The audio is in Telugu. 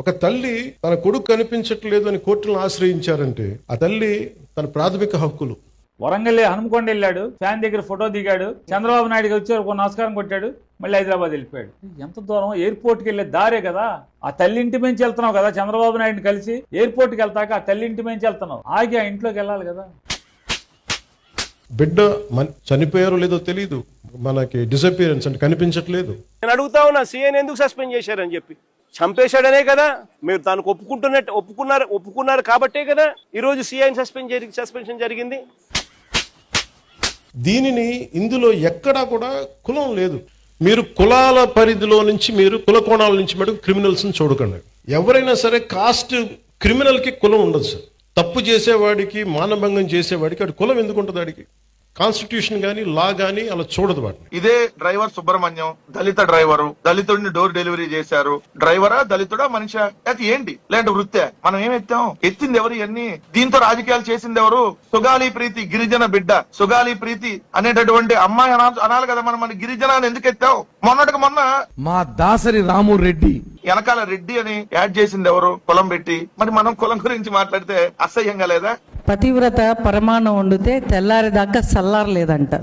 ఒక తల్లి తన కొడుకు కనిపించట్లేదు అని కోర్టులను ఆశ్రయించారంటే ఆ తల్లి తన ప్రాథమిక హక్కులు. వరంగల్ హనుమకొండ వెళ్ళాడు, ఫ్యాన్ దగ్గర ఫోటో దిగాడు, చంద్రబాబు నాయుడుకి వచ్చి ఒక నమస్కారం కొట్టాడు, మళ్ళీ హైదరాబాద్ వెళ్ళిపోయాడు. ఎంత దూరం? ఎయిర్పోర్ట్కి వెళ్ళే దారే కదా. ఆ తల్లి ఇంటి నుంచి వెళ్తున్నావు కదా, చంద్రబాబు నాయుడిని కలిసి ఎయిర్పోర్ట్కి వెళ్తాక ఆ తల్లి ఇంటి నుంచి వెళ్తున్నావు, ఆగి ఆ ఇంట్లోకి వెళ్ళాలి కదా. బిడ్డ చనిపోయారో లేదో తెలియదు, మనకి డిసపియరెన్స్ అంటే కనిపించట్లేదు. నేను అడుగుతా ఉన్నా, సీఎన్ ఎందుకు సస్పెండ్ చేశారని చెప్పి. చంపేశాడనే కదా మీరు దానికి ఒప్పుకున్నారు కాబట్టే కదా ఈరోజు సీఎన్ సస్పెన్షన్ జరిగింది. దీనిని ఇందులో ఎక్కడా కూడా కులం లేదు. మీరు కులాల పరిధిలో నుంచి, మీరు కుల కోణాల నుంచి మటుకు క్రిమినల్స్ని చూడకండి. ఎవరైనా సరే కాస్ట్ క్రిమినల్కి కులం ఉండదు సార్. తప్పు చేసేవాడికి, మానభంగం చేసేవాడికి అటు కులం ఎందుకు ఉంటుంది? వాడికి కాన్స్టిట్యూషన్ గానీ లా గానీ అలా చూడదు వాటిని. ఇదే డ్రైవర్ సుబ్రహ్మణ్యం, దళిత డ్రైవరు, దళితుడిని డోర్ డెలివరీ చేశారు. డ్రైవరా, దళితుడా, మనిషా, అది ఏంటి? లేదంటే వృత్తే? మనం ఏం ఎత్తాం? ఎత్తింది ఎవరు? ఇవన్నీ దీంతో రాజకీయాలు చేసింది ఎవరు? సుగాలి ప్రీతి, గిరిజన బిడ్డ సుగాలి ప్రీతి అనేటటువంటి అమ్మాయి అనాలి కదా. మనం గిరిజన అని ఎందుకు ఎత్తాం? మొన్నటికి మొన్న మా దాసరి రాము రెడ్డి వెనకాల రెడ్డి అని యాడ్ చేసింది ఎవరు? కులం పెట్టి. మరి మనం కులం గురించి మాట్లాడితే అసహ్యంగా లేదా? పతివ్రత పరమాణం వండితే తెల్లారిదాకా చల్లారలేదంట.